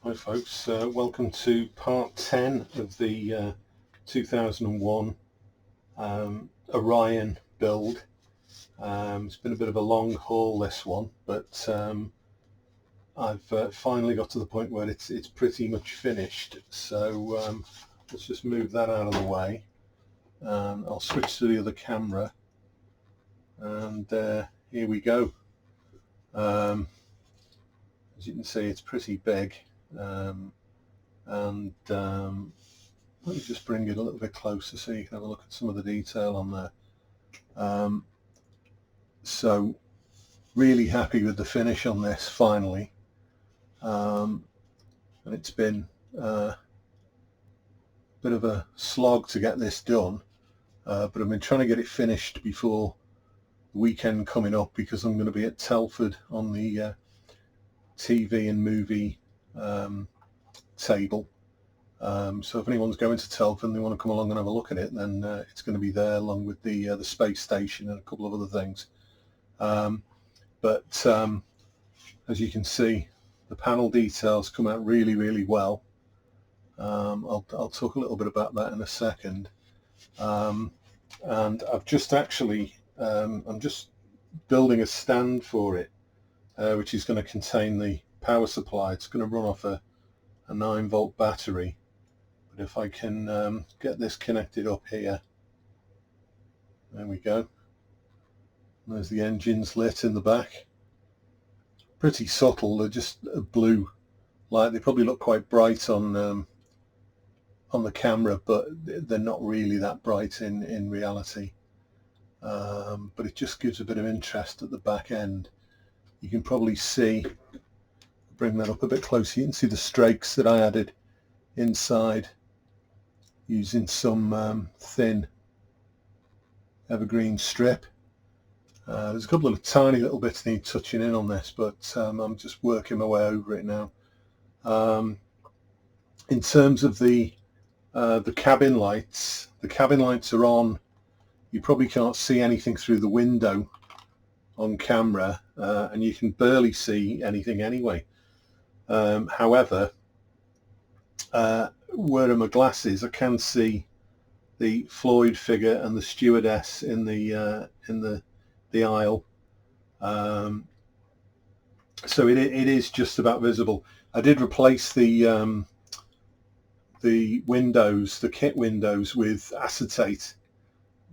Hi folks, welcome to part 10 of the 2001 Orion build. It's been a bit of a long haul, this one, but I've finally got to the point where it's pretty much finished. So let's just move that out of the way. I'll switch to the other camera, and here we go. As you can see, it's pretty big. Let me just bring it a little bit closer so you can have a look at some of the detail on there. So really happy with the finish on this finally, and it's been a bit of a slog to get this done, but I've been trying to get it finished before the weekend coming up, because I'm going to be at Telford on the TV and movie table. So if anyone's going to Telford and they want to come along and have a look at it, then it's going to be there along with the space station and a couple of other things. But as you can see, the panel details come out really well. I'll talk a little bit about that in a second. And I've just actually I'm just building a stand for it, which is going to contain the power supply. It's going to run off a 9-volt battery, but if I can get this connected up here, there we go. There's the engines lit in the back. Pretty subtle, they're just a blue light. They probably look quite bright on the camera, but they're not really that bright in reality. But it just gives a bit of interest at the back end. You can probably see, bring that up a bit closer, you can see the strakes that I added inside using some thin evergreen strip. There's a couple of tiny little bits need touching in on this, but I'm just working my way over it now. In terms of the cabin lights are on. You probably can't see anything through the window on camera, and you can barely see anything anyway. However, where are my glasses, I can see the Floyd figure and the stewardess in the aisle. So it is just about visible. I did replace the windows, the kit windows, with acetate,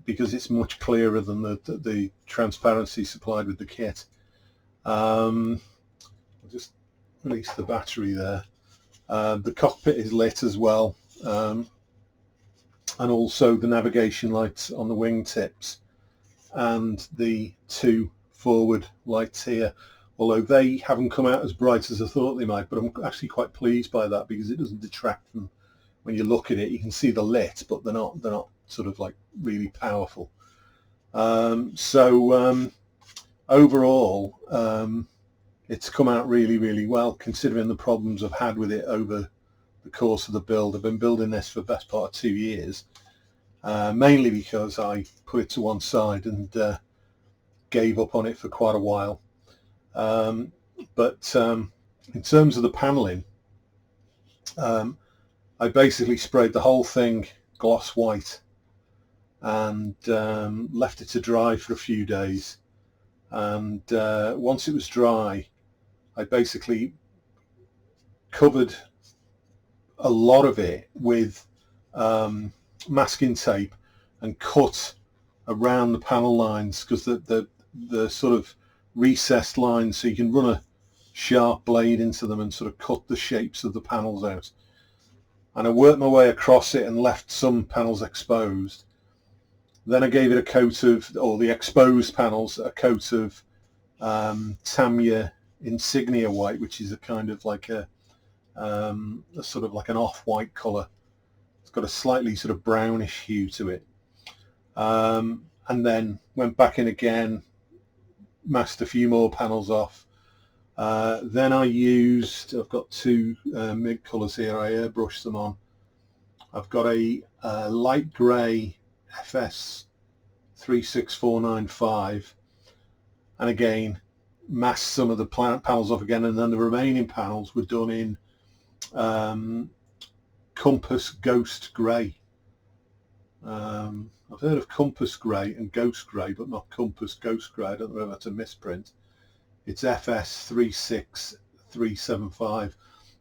because it's much clearer than the transparency supplied with the kit. I'll just release the battery there. The cockpit is lit as well, and also the navigation lights on the wingtips and the 2 forward lights here, although they haven't come out as bright as I thought they might, but I'm actually quite pleased by that, because it doesn't detract from, when you look at it you can see the lit, but they're not sort of like really powerful. Overall, it's come out really well, considering the problems I've had with it over the course of the build. I've been building this for the best part of 2 years, mainly because I put it to one side and gave up on it for quite a while. But in terms of the paneling, I basically sprayed the whole thing gloss white and left it to dry for a few days, and once it was dry, I basically covered a lot of it with masking tape and cut around the panel lines, because the sort of recessed lines, so you can run a sharp blade into them and sort of cut the shapes of the panels out. And I worked my way across it and left some panels exposed. Then I gave it a coat of, or the exposed panels, a coat of Tamiya Insignia white, which is a kind of like a sort of like an off-white colour. It's got a slightly sort of brownish hue to it. And then went back in again, masked a few more panels off. Then I've got 2 mid colours here, I airbrushed them on. I've got a light grey FS 36495, and again masked some of the panels off again, and then the remaining panels were done in Compass Ghost Grey. I've heard of Compass Grey and Ghost Grey, but not Compass Ghost Grey. I don't know whether that's a misprint. It's FS36375.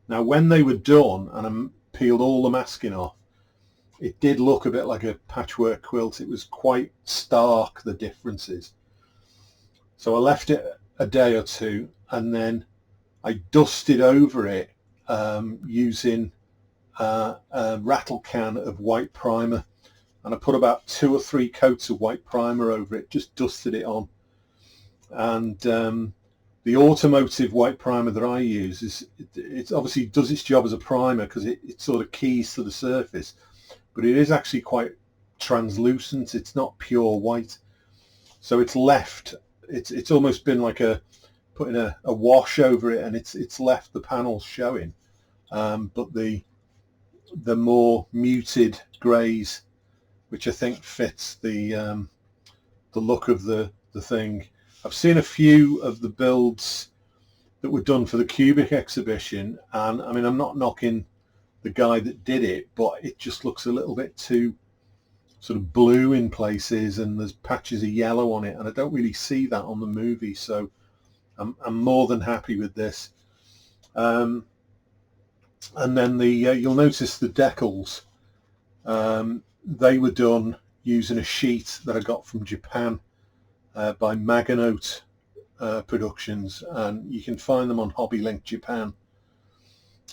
Now, when they were done and I peeled all the masking off, it did look a bit like a patchwork quilt. It was quite stark, the differences. So I left it a day or two, and then I dusted over it using a rattle can of white primer, and I put about 2 or 3 coats of white primer over it, just dusted it on. And the automotive white primer that I use it obviously does its job as a primer because it sort of keys to the surface, but it is actually quite translucent. It's not pure white, so it's left. It's almost been like putting a wash over it, and it's left the panels showing. But the more muted greys, which I think fits the look of the thing. I've seen a few of the builds that were done for the Cubic exhibition, and I mean, I'm not knocking the guy that did it, but it just looks a little bit too sort of blue in places, and there's patches of yellow on it, and I don't really see that on the movie, so I'm more than happy with this. And then you'll notice the decals, they were done using a sheet that I got from Japan by Maganote Productions, and you can find them on HobbyLink Japan.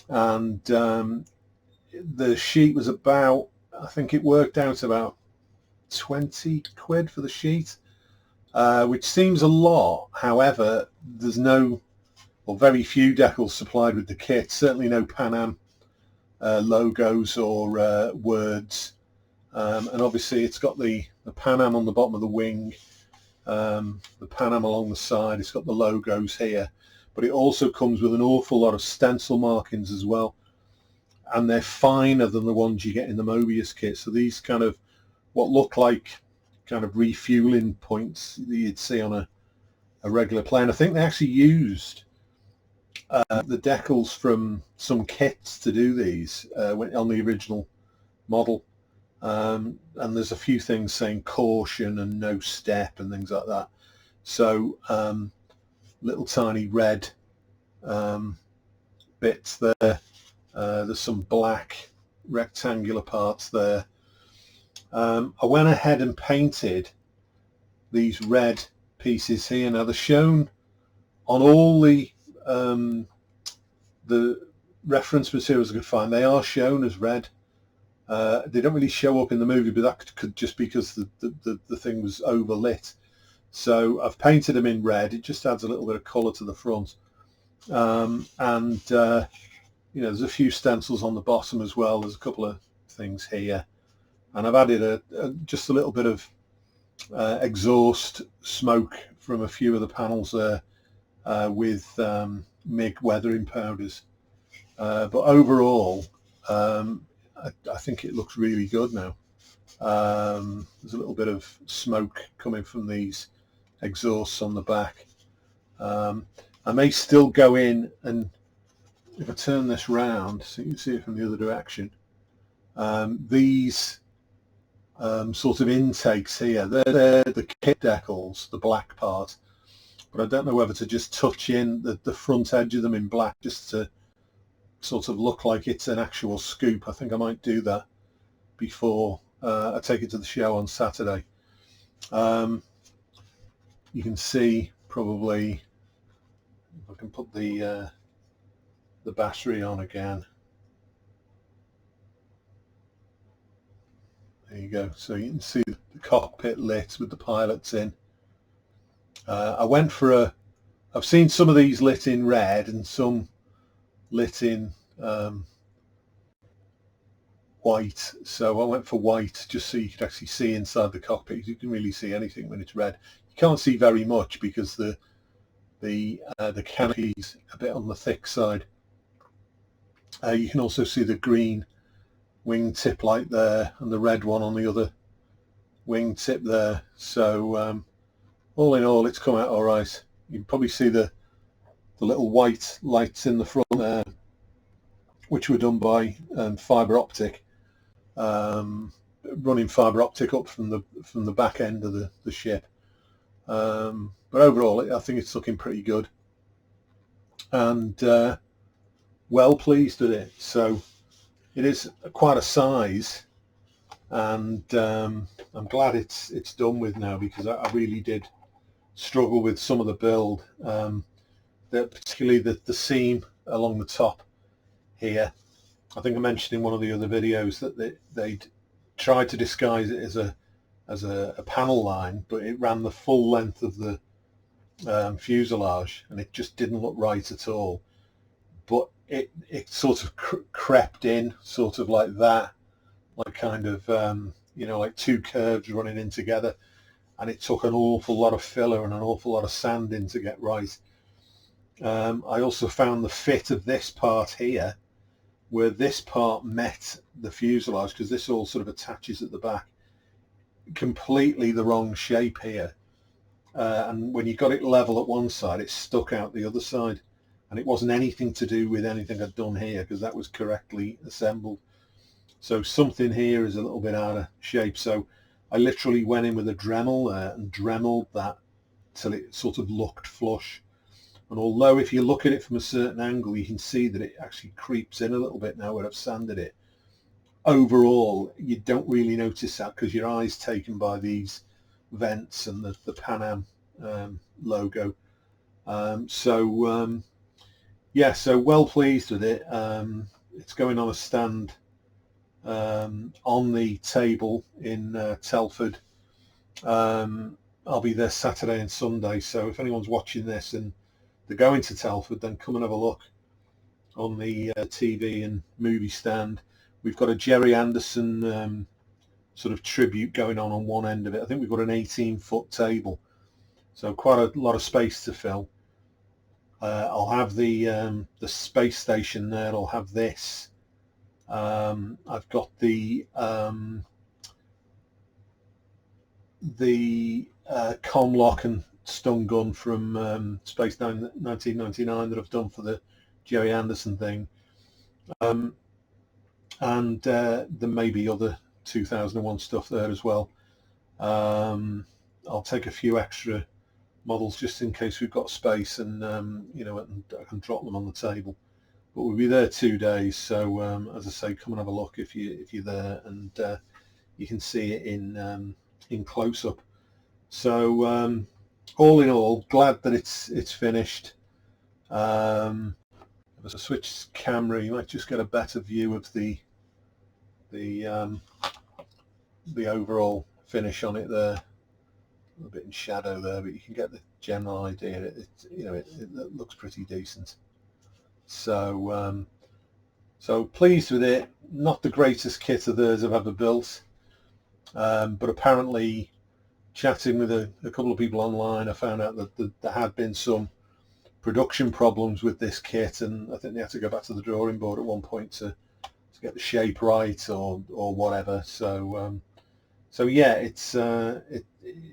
And the sheet was about, I think it worked out about 20 quid for the sheet, which seems a lot. However, there's no, or very few decals supplied with the kit, certainly no Pan Am logos or words, and obviously it's got the Pan Am on the bottom of the wing, the Pan Am along the side. It's got the logos here, but it also comes with an awful lot of stencil markings as well, and they're finer than the ones you get in the Moebius kit. So these kind of what look like kind of refueling points that you'd see on a regular plane. I think they actually used the decals from some kits to do these on the original model, and there's a few things saying caution and no step and things like that. So little tiny red bits there. There's some black rectangular parts there. I went ahead and painted these red pieces here. Now they're shown on all the reference materials I could find. They are shown as red. They don't really show up in the movie, but that could just because the thing was overlit. So I've painted them in red. It just adds a little bit of colour to the front. You know, there's a few stencils on the bottom as well. There's a couple of things here, and I've added just a little bit of exhaust smoke from a few of the panels there with MIG weathering powders. But overall, I think it looks really good now. There's a little bit of smoke coming from these exhausts on the back. I may still go in, and if I turn this round so you can see it from the other direction, these sort of intakes here, they're the kit decals, the black part, but I don't know whether to just touch in the front edge of them in black just to sort of look like it's an actual scoop. I think I might do that before I take it to the show on Saturday. You can see probably, if I can put the battery on again. There you go. So you can see the cockpit lit with the pilots in. I went for I've seen some of these lit in red and some lit in white. So I went for white just so you could actually see inside the cockpit. You can really see anything when it's red. You can't see very much because the canopy's a bit on the thick side. You can also see the green wing tip light there and the red one on the other wing tip there. So all in all, it's come out all right. You can probably see the little white lights in the front there which were done by fibre optic, running fibre optic up from the back end of the ship. But overall, I think it's looking pretty good, and well pleased with it. So it is quite a size, and I'm glad it's done with now, because I really did struggle with some of the build, particularly the seam along the top here. I think I mentioned in one of the other videos that they'd tried to disguise it as a panel line, but it ran the full length of the fuselage, and it just didn't look right at all. But it sort of crept in, sort of like that, like kind of like two curves running in together, and it took an awful lot of filler and an awful lot of sanding to get right. I also found the fit of this part here, where this part met the fuselage, because this all sort of attaches at the back, completely the wrong shape here, and when you got it level at one side, it stuck out the other side, and it wasn't anything to do with anything I'd done here, because that was correctly assembled. So something here is a little bit out of shape, so I literally went in with a Dremel there and Dremeled that till it sort of looked flush. And although if you look at it from a certain angle, you can see that it actually creeps in a little bit now where I've sanded it, overall you don't really notice that, because your eye's taken by these vents and the Pan Am logo. Yeah, so well pleased with it. It's going on a stand on the table in Telford. I'll be there Saturday and Sunday, so if anyone's watching this and they're going to Telford, then come and have a look on the TV and movie stand. We've got a Jerry Anderson sort of tribute going on one end of it. I think we've got an 18-foot table, so quite a lot of space to fill. I'll have the space station there. I'll have this. I've got the Comlock and stun gun from Space 1999 that I've done for the Jerry Anderson thing, and there may be other 2001 stuff there as well. I'll take a few extra models just in case we've got space, and and I can drop them on the table. But we'll be there 2 days, so as I say, come and have a look if you're there, and you can see it in close-up. So all in all, glad that it's finished. If I switch camera, you might just get a better view of the overall finish on it there. A little bit in shadow there, but you can get the general idea. It looks pretty decent. So so pleased with it. Not the greatest kit of theirs I've ever built, but apparently, chatting with a couple of people online, I found out that there had been some production problems with this kit, and I think they had to go back to the drawing board at one point to get the shape right or whatever. So so yeah, it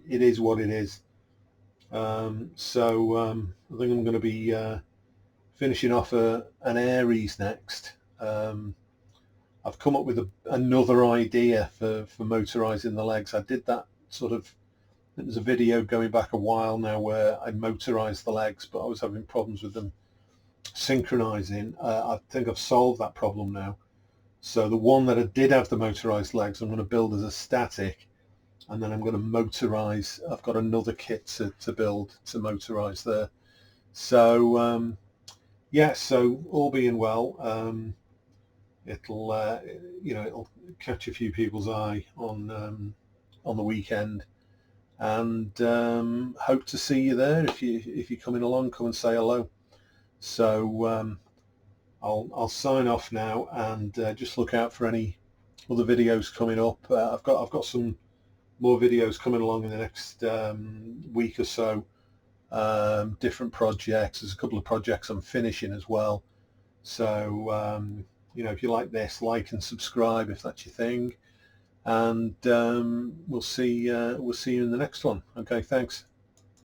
is what it is. I think I'm going to be finishing off an Aries next. I've come up with another idea for motorizing the legs. I did that sort of, there's a video going back a while now where I motorized the legs, but I was having problems with them synchronizing. I think I've solved that problem now. So the one that I did have the motorized legs, I'm going to build as a static, and then I'm going to motorize. I've got another kit to build to motorize there. So yeah, so all being well, it'll catch a few people's eye on the weekend, and hope to see you there. If you're coming along, come and say hello. So I'll sign off now, and just look out for any other videos coming up. I've got some more videos coming along in the next week or so. Different projects. There's a couple of projects I'm finishing as well. So if you like this, like and subscribe if that's your thing, and we'll see you in the next one. Okay, thanks.